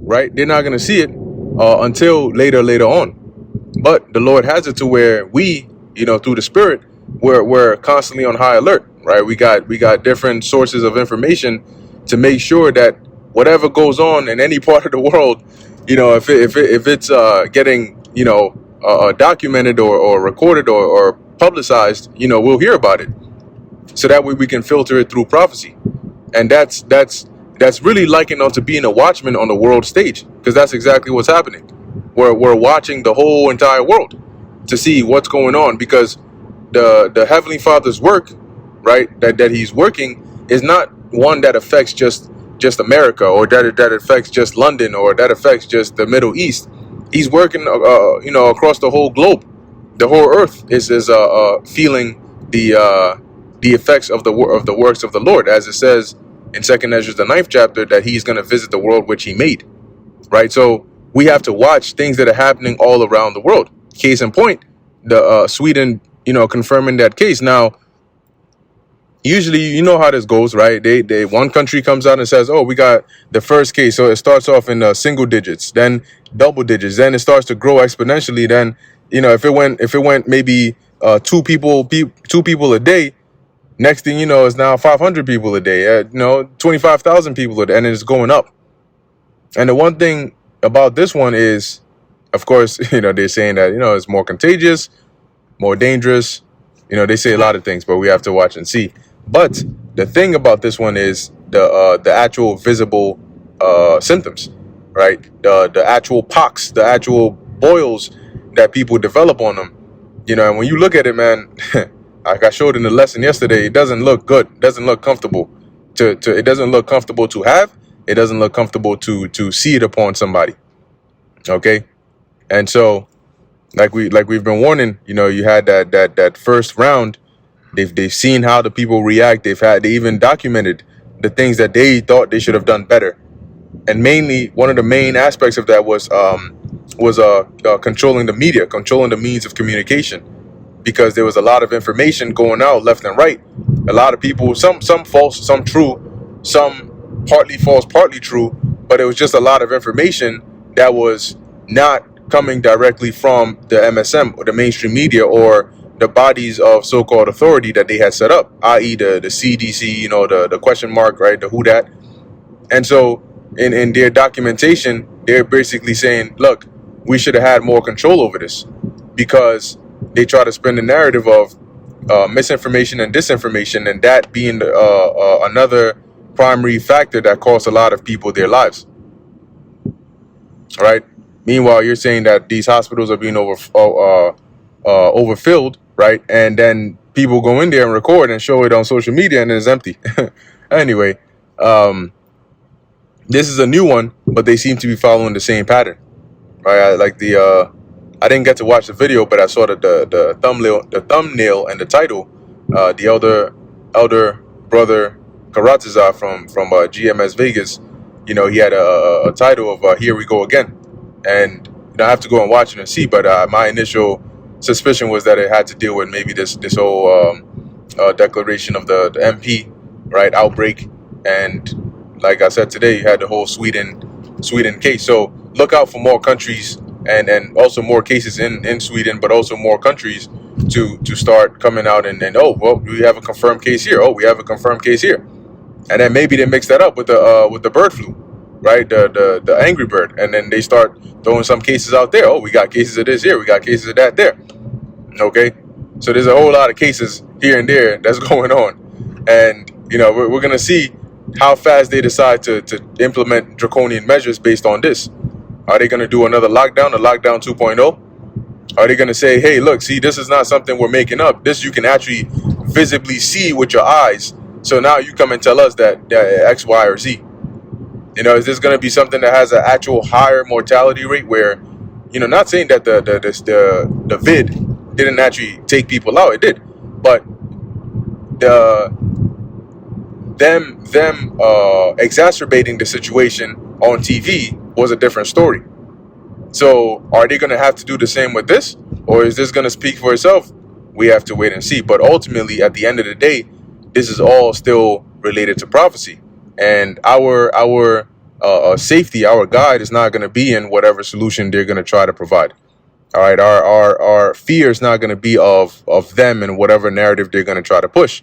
right? They're not going to see it until later on. But the Lord has it to where we, through the Spirit, we're constantly on high alert, right? We got different sources of information to make sure that whatever goes on in any part of the world, if it's getting documented or recorded or publicized, we'll hear about it. So that way we can filter it through prophecy, and that's really likened on to being a watchman on the world stage, because that's exactly what's happening. We're watching the whole entire world to see what's going on, because the Heavenly Father's work, right, that He's working is not one that affects just America, or that affects just London, or that affects just the Middle East. He's working, across the whole globe. The whole earth is feeling the effects of the works of the Lord, as it says in 2nd Ezra, the 9th chapter, that He's going to visit the world which He made, right? So we have to watch things that are happening all around the world. Case in point, the Sweden, confirming that case. Now, usually, you know how this goes, right? They one country comes out and says, "Oh, we got the first case." So it starts off in single digits, then double digits, then it starts to grow exponentially. Then, if it went maybe two people a day, next thing you know, it's now 500 people a day. 25,000 people a day, and it's going up. And the one thing about this one is, of course, they're saying that it's more contagious, more dangerous. They say a lot of things, but we have to watch and see. But the thing about this one is the actual visible symptoms, right? The actual pox, the actual boils that people develop on them. And when you look at it, man, like I showed in the lesson yesterday, it doesn't look good. It doesn't look comfortable it doesn't look comfortable to have. It doesn't look comfortable to see it upon somebody. Okay. And so, like we've been warning, you had that first round. They've seen how the people react. They even documented the things that they thought they should have done better. And mainly, one of the main aspects of that was controlling the media, controlling the means of communication, because there was a lot of information going out left and right. A lot of people, some false, some true, some partly false, partly true, but it was just a lot of information that was not coming directly from the MSM or the mainstream media or the bodies of so-called authority that they had set up, i.e. the CDC, the question mark, right, the who that. And so in their documentation, they're basically saying, look, we should have had more control over this, because they try to spin the narrative of misinformation and disinformation, and that being another primary factor that costs a lot of people their lives. All right. Meanwhile, you're saying that these hospitals are being overfilled, right? And then people go in there and record and show it on social media, and it's empty. Anyway, this is a new one, but they seem to be following the same pattern, right? I didn't get to watch the video, but I saw the thumbnail and the title. The elder brother Karatazar from GMS Vegas, he had a title of "Here We Go Again," and I have to go and watch it and see. But my initial suspicion was that it had to deal with maybe this whole declaration of the MP, right, outbreak. And like I said today, you had the whole Sweden case. So look out for more countries and also more cases in Sweden, but also more countries to start coming out and oh, well, we have a confirmed case here. Oh, we have a confirmed case here. And then maybe they mix that up with the bird flu, right? The angry bird. And then they start throwing some cases out there. Oh, we got cases of this here. We got cases of that there. Okay. So there's a whole lot of cases here and there that's going on. And, we're going to see how fast they decide to implement draconian measures based on this. Are they going to do another lockdown, a lockdown 2.0? Are they going to say, hey, look, see, this is not something we're making up. This you can actually visibly see with your eyes. So now you come and tell us that X, Y, or Z. Is this going to be something that has an actual higher mortality rate where, not saying that the vid didn't actually take people out. It did. But them exacerbating the situation on TV was a different story. So are they going to have to do the same with this? Or is this going to speak for itself? We have to wait and see. But ultimately, at the end of the day, this is all still related to prophecy. And our safety, our guide is not going to be in whatever solution they're going to try to provide. All right, our fear is not going to be of them and whatever narrative they're going to try to push.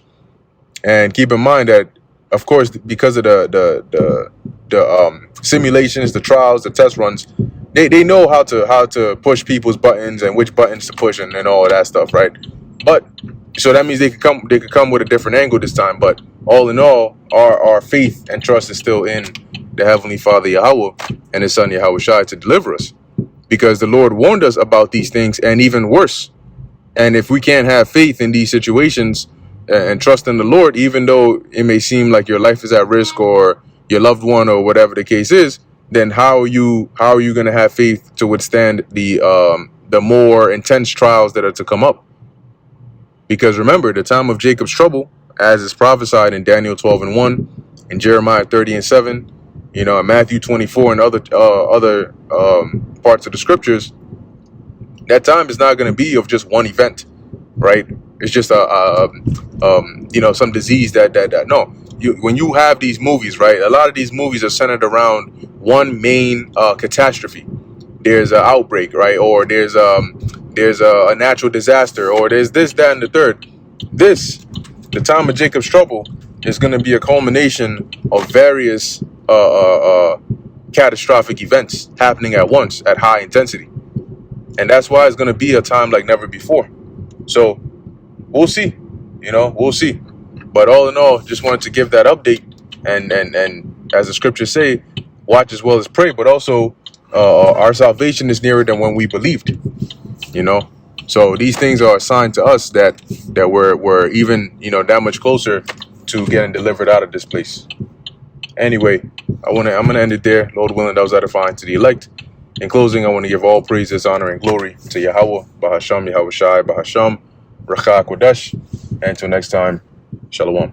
And keep in mind that, of course, because of the simulations, the trials, the test runs, they know how to push people's buttons and which buttons to push and all of that stuff, right? But so that means they could come with a different angle this time. But all in all, our faith and trust is still in the Heavenly Father Yahweh and His Son Yahweh Shai to deliver us, because the Lord warned us about these things and even worse. And if we can't have faith in these situations and trust in the Lord, even though it may seem like your life is at risk or your loved one or whatever the case is, then how are you going to have faith to withstand the more intense trials that are to come up? Because remember, the time of Jacob's trouble, as is prophesied in Daniel 12:1, in Jeremiah 30:7, in Matthew 24 and other parts of the scriptures, that time is not going to be of just one event, right? It's just some disease that no. When you have these movies, right? A lot of these movies are centered around one main catastrophe. There's an outbreak, right? Or there's a natural disaster, or there's this, that, and the third. The time of Jacob's trouble is going to be a culmination of various catastrophic events happening at once at high intensity. And that's why it's going to be a time like never before. So we'll see, we'll see. But all in all, just wanted to give that update. And as the scriptures say, watch as well as pray. But also, our salvation is nearer than when we believed, So these things are a sign to us that we're even, that much closer to getting delivered out of this place. Anyway, I'm gonna end it there. Lord willing, that was edifying to the elect. In closing, I want to give all praises, honor, and glory to Yahweh, Bahasham, Yahweh Shai, Bahasham, Rakha Kodesh. And until next time, Shalom.